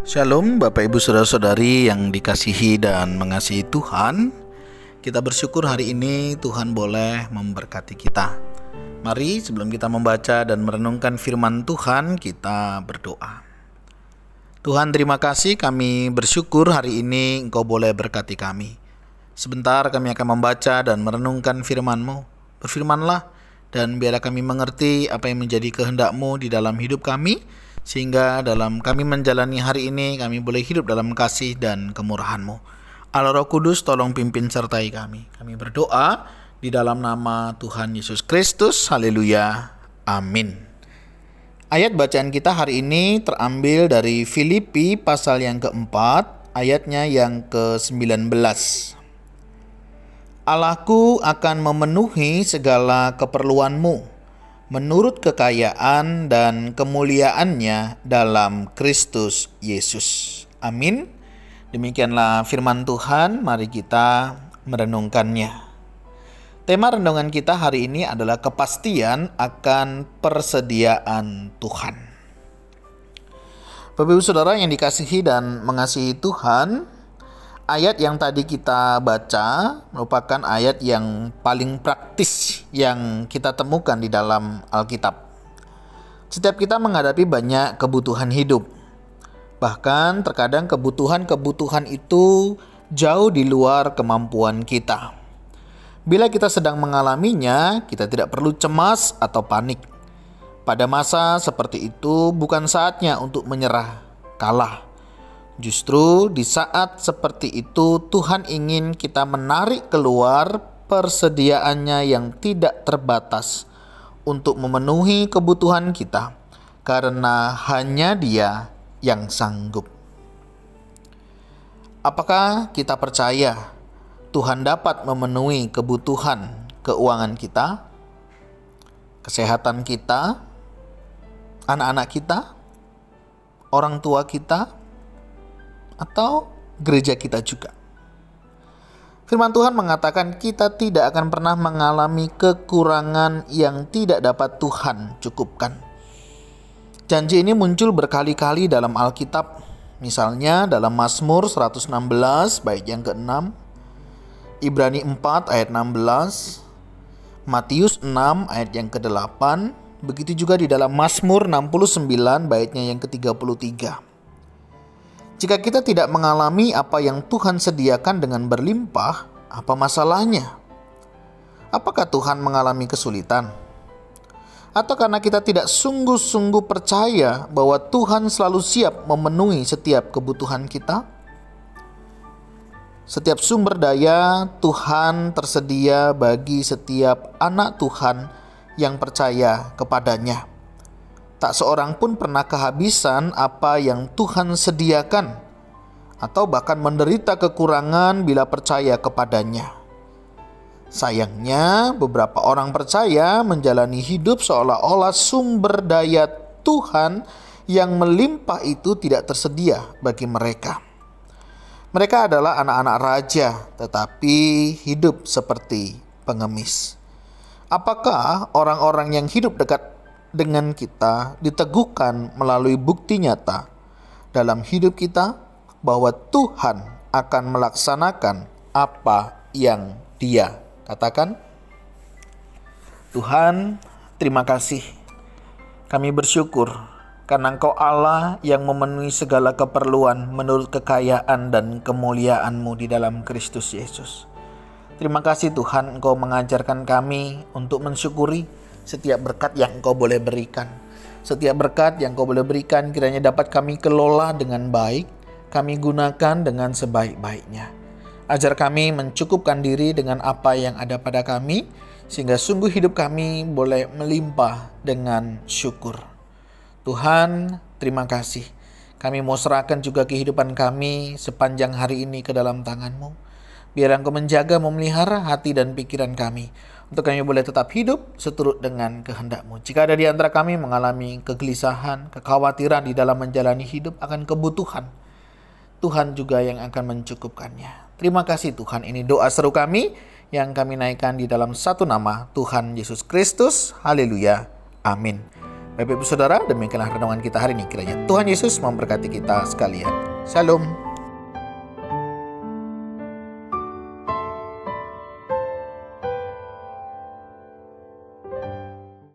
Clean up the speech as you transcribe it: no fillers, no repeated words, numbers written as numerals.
Shalom Bapak Ibu Saudara-saudari yang dikasihi dan mengasihi Tuhan. Kita bersyukur hari ini Tuhan boleh memberkati kita. Mari sebelum kita membaca dan merenungkan firman Tuhan, kita berdoa. Tuhan, terima kasih, kami bersyukur hari ini Engkau boleh berkati kami. Sebentar kami akan membaca dan merenungkan firman-Mu. Berfirmanlah dan biarlah kami mengerti apa yang menjadi kehendak-Mu di dalam hidup kami, sehingga dalam kami menjalani hari ini, kami boleh hidup dalam kasih dan kemurahan-Mu. Allah Roh Kudus, tolong pimpin sertai kami. Kami berdoa di dalam nama Tuhan Yesus Kristus. Haleluya. Amin. Ayat bacaan kita hari ini terambil dari Filipi pasal yang keempat, ayatnya yang ke-19. Allahku akan memenuhi segala keperluanmu menurut kekayaan dan kemuliaannya dalam Kristus Yesus. Amin. Demikianlah firman Tuhan, mari kita merenungkannya. Tema renungan kita hari ini adalah kepastian akan persediaan Tuhan. Bapak Ibu Saudara yang dikasihi dan mengasihi Tuhan, ayat yang tadi kita baca merupakan ayat yang paling praktis yang kita temukan di dalam Alkitab. Setiap kita menghadapi banyak kebutuhan hidup. Bahkan terkadang kebutuhan-kebutuhan itu jauh di luar kemampuan kita. Bila kita sedang mengalaminya, kita tidak perlu cemas atau panik. Pada masa seperti itu bukan saatnya untuk menyerah, kalah. Justru di saat seperti itu Tuhan ingin kita menarik keluar persediaannya yang tidak terbatas untuk memenuhi kebutuhan kita, karena hanya Dia yang sanggup. Apakah kita percaya Tuhan dapat memenuhi kebutuhan keuangan kita, kesehatan kita, anak-anak kita, orang tua kita, atau gereja kita juga? Firman Tuhan mengatakan kita tidak akan pernah mengalami kekurangan yang tidak dapat Tuhan cukupkan. Janji ini muncul berkali-kali dalam Alkitab. Misalnya dalam Mazmur 116 bait yang ke-6, Ibrani 4 ayat 16, Matius 6 ayat yang ke-8, begitu juga di dalam Mazmur 69 baitnya yang ke-33. Jika kita tidak mengalami apa yang Tuhan sediakan dengan berlimpah, apa masalahnya? Apakah Tuhan mengalami kesulitan? Atau karena kita tidak sungguh-sungguh percaya bahwa Tuhan selalu siap memenuhi setiap kebutuhan kita? Setiap sumber daya Tuhan tersedia bagi setiap anak Tuhan yang percaya kepadanya. Tak seorang pun pernah kehabisan apa yang Tuhan sediakan, atau bahkan menderita kekurangan bila percaya kepadanya. Sayangnya, beberapa orang percaya menjalani hidup seolah-olah sumber daya Tuhan yang melimpah itu tidak tersedia bagi mereka. Mereka adalah anak-anak raja, tetapi hidup seperti pengemis. Apakah orang-orang yang hidup dekat dengan kita diteguhkan melalui bukti nyata dalam hidup kita bahwa Tuhan akan melaksanakan apa yang Dia katakan? Tuhan, terima kasih. Kami bersyukur karena Engkau Allah yang memenuhi segala keperluan menurut kekayaan dan kemuliaan-Mu di dalam Kristus Yesus. Terima kasih Tuhan, Engkau mengajarkan kami untuk mensyukuri setiap berkat yang Engkau boleh berikan. Setiap berkat yang Engkau boleh berikan kiranya dapat kami kelola dengan baik, kami gunakan dengan sebaik-baiknya. Ajar kami mencukupkan diri dengan apa yang ada pada kami, sehingga sungguh hidup kami boleh melimpah dengan syukur. Tuhan, terima kasih. Kami mau serahkan juga kehidupan kami sepanjang hari ini ke dalam tangan-Mu. Biar Engkau menjaga, memelihara hati dan pikiran kami, untuk kami boleh tetap hidup seturut dengan kehendak-Mu. Jika ada di antara kami mengalami kegelisahan, kekhawatiran di dalam menjalani hidup akan kebutuhan, Tuhan juga yang akan mencukupkannya. Terima kasih Tuhan, ini doa seru kami yang kami naikkan di dalam satu nama Tuhan Yesus Kristus. Haleluya. Amin. Bapak Ibu Saudara, demikianlah renungan kita hari ini. Kiranya Tuhan Yesus memberkati kita sekalian. Shalom.